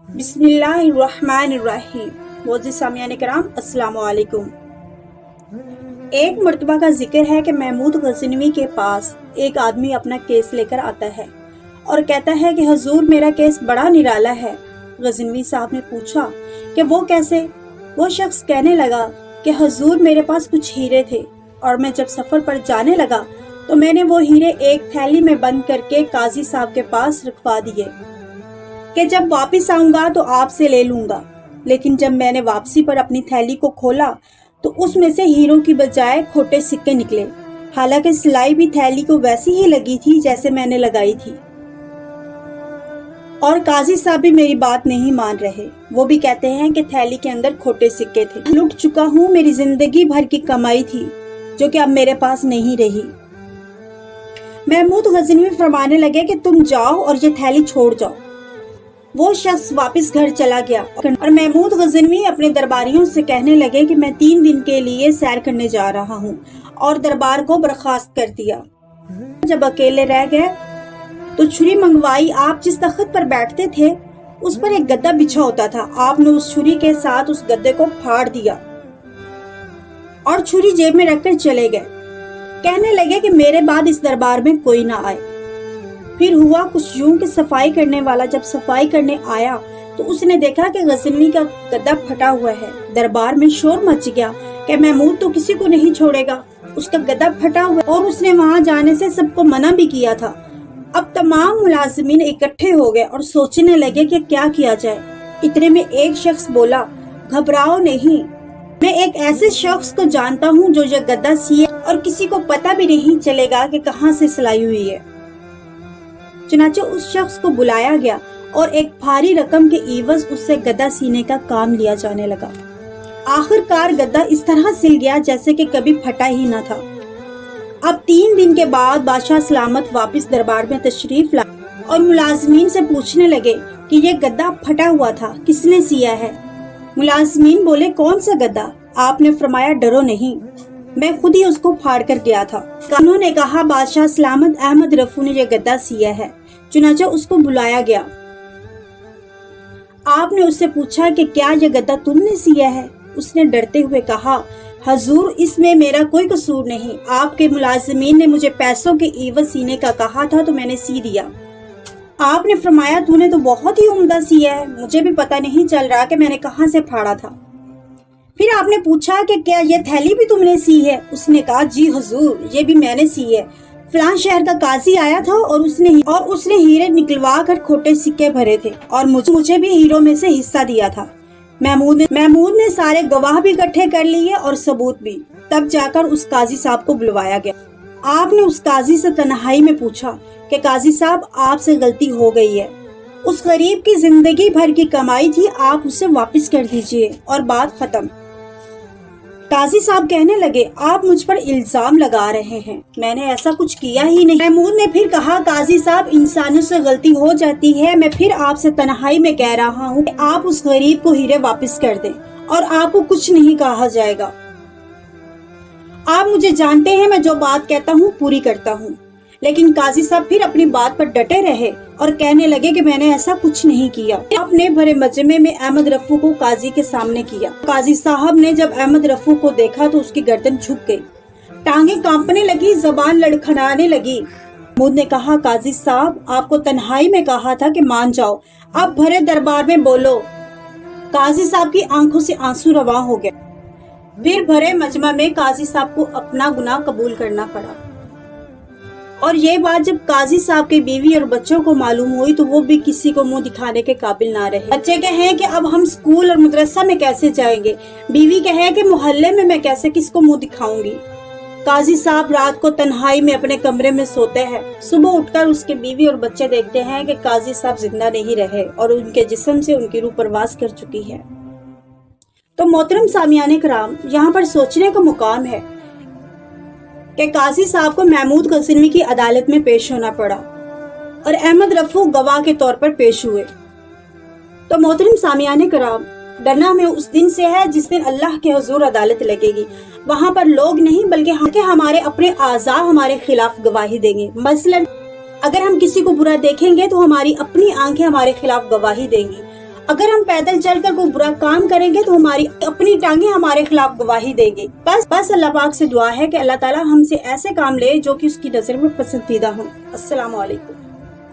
बिस्मिल्लाहिर्रहमानिर्रहीम। मोअज़्ज़िज़ सामियान किराम, अस्सलाम वालेकुम। एक मर्तबा का जिक्र है कि महमूद गज़नवी के पास एक आदमी अपना केस लेकर आता है और कहता है कि हुजूर, मेरा केस बड़ा निराला है। गज़नवी साहब ने पूछा कि वो कैसे? वो शख्स कहने लगा कि हुजूर, मेरे पास कुछ हीरे थे और मैं जब सफ़र पर जाने लगा तो मैंने वो हीरे एक थैली में बंद करके काजी साहब के पास रखवा दिए कि जब वापस आऊंगा तो आपसे ले लूंगा। लेकिन जब मैंने वापसी पर अपनी थैली को खोला तो उसमें से हीरों की बजाय खोटे सिक्के निकले। हालांकि सिलाई भी थैली को वैसी ही लगी थी जैसे मैंने लगाई थी। और काजी साहब भी मेरी बात नहीं मान रहे। वो भी कहते हैं कि थैली के अंदर खोटे सिक्के थे। लुट चुका हूँ, मेरी जिंदगी भर की कमाई थी जो कि अब मेरे पास नहीं रही। महमूद गज़नवी फरमाने लगे कि तुम जाओ और ये थैली छोड़ जाओ। वो शख्स वापस घर चला गया और महमूद गज़नवी अपने दरबारियों से कहने लगे कि मैं 3 दिन के लिए सैर करने जा रहा हूँ, और दरबार को बर्खास्त कर दिया। जब अकेले रह गए तो छुरी मंगवाई। आप जिस तख्त पर बैठते थे उस पर एक गद्दा बिछा होता था। आपने उस छुरी के साथ उस गद्दे को फाड़ दिया और छुरी जेब में रखकर चले गए। कहने लगे कि मेरे बाद इस दरबार में कोई ना आए। फिर हुआ कुछ यूं कि सफाई करने वाला जब सफाई करने आया तो उसने देखा कि गज़नवी का गद्दा फटा हुआ है। दरबार में शोर मच गया कि महमूद तो किसी को नहीं छोड़ेगा, उसका गद्दा फटा हुआ और उसने वहां जाने से सबको मना भी किया था। अब तमाम मुलाजिमीन इकट्ठे हो गए और सोचने लगे कि क्या किया जाए। इतने में एक शख्स बोला, घबराओ नहीं, मैं एक ऐसे शख्स को जानता हूँ जो ये गद्दा सिए और किसी को पता भी नहीं चलेगा कि कहाँ से सिलाई हुई है। चुनाचे उस शख्स को बुलाया गया और एक भारी रकम के एवज उससे गद्दा सीने का काम लिया जाने लगा। आखिरकार गद्दा इस तरह सिल गया जैसे कि कभी फटा ही न था। अब 3 दिन के बाद बादशाह सलामत वापस दरबार में तशरीफ लाए और मुलाजमीन से पूछने लगे कि ये गद्दा फटा हुआ था, किसने सिया है? मुलाजमीन बोले, कौन सा गद्दा? आपने फरमाया, डरो नहीं, मैं खुद ही उसको फाड़ कर गया था। उन्होंने कहा, बादशाह सलामत अहमद रफू ने यह गद्दा सिया है। चुनाचा उसको बुलाया गया। आपने उससे पूछा कि क्या यह गद्दा तुमने सिया है? उसने डरते हुए कहा, हजूर, इसमें मेरा कोई कसूर नहीं। आपके मुलाजिमीन ने मुझे पैसों के एवज सीने का कहा था तो मैंने सी दिया। आपने फरमाया, तूने तो बहुत ही उम्दा सिया है, मुझे भी पता नहीं चल रहा कि मैंने कहाँ से फाड़ा था। फिर आपने पूछा कि क्या ये थैली भी तुमने सी है? उसने कहा, जी हुजूर, ये भी मैंने सी है। फलां शहर का काजी आया था और उसने हीरे निकलवा कर खोटे सिक्के भरे थे और मुझे भी हीरों में से हिस्सा दिया था। महमूद ने सारे गवाह भी इकट्ठे कर लिए और सबूत भी। तब जाकर उस काजी साहब को बुलवाया गया। आपने उस काजी से तन्हाई में पूछा कि काजी साहब, आपसे गलती हो गई है। उस गरीब की जिंदगी भर की कमाई थी, आप उसे वापस कर दीजिए और बात खत्म। काजी साहब कहने लगे, आप मुझ पर इल्जाम लगा रहे हैं, मैंने ऐसा कुछ किया ही नहीं। महमूद ने फिर कहा, काजी साहब, इंसानों से गलती हो जाती है। मैं फिर आपसे तन्हाई में कह रहा हूँ कि आप उस गरीब को हीरे वापस कर दें और आपको कुछ नहीं कहा जाएगा। आप मुझे जानते हैं, मैं जो बात कहता हूँ पूरी करता हूँ। लेकिन काजी साहब फिर अपनी बात पर डटे रहे और कहने लगे कि मैंने ऐसा कुछ नहीं किया। आपने भरे मजमे में अहमद रफू को काजी के सामने किया। काजी साहब ने जब अहमद रफू को देखा तो उसकी गर्दन झुक गई, टांगे कांपने लगी, जबान लड़खड़ाने लगी। महमूद ने कहा, काजी साहब, आपको तन्हाई में कहा था कि मान जाओ, अब भरे दरबार में बोलो। काजी साहब की आंखों से आंसू रवां हो गए। फिर भरे मजमा में काजी साहब को अपना गुनाह कबूल करना पड़ा। और ये बात जब काजी साहब के बीवी और बच्चों को मालूम हुई तो वो भी किसी को मुंह दिखाने के काबिल ना रहे। बच्चे कहे कि अब हम स्कूल और मदरसा में कैसे जाएंगे, बीवी कहे कि मोहल्ले में मैं कैसे किसको मुंह दिखाऊंगी। काजी साहब रात को तन्हाई में अपने कमरे में सोते हैं। सुबह उठकर उसके बीवी और बच्चे देखते हैं कि काजी साहब जिंदा नहीं रहे और उनके जिस्म से उनकी रूह परवास कर चुकी है। तो मोहतरम सामियाने कराम, यहाँ पर सोचने का मुकाम है कि काजी साहब को महमूद गज़नवी की अदालत में पेश होना पड़ा और अहमद रफू गवाह के तौर पर पेश हुए। तो मोहतरम सामियाने कराम, डरना हमें उस दिन से है जिस दिन अल्लाह के हुजूर अदालत लगेगी। वहाँ पर लोग नहीं बल्कि हमारे अपने आज़ा हमारे खिलाफ गवाही देंगे। मसलन अगर हम किसी को बुरा देखेंगे तो हमारी अपनी आंखें हमारे खिलाफ गवाही देंगी। اگر ہم پیدل چل کر کوئی برا کام کریں گے تو ہماری اپنی ٹانگیں ہمارے خلاف گواہی دیں گے۔ بس اللہ پاک سے دعا ہے کہ اللہ تعالیٰ ہم سے ایسے کام لے جو کہ اس کی نظر میں پسندیدہ ہوں۔ السلام علیکم۔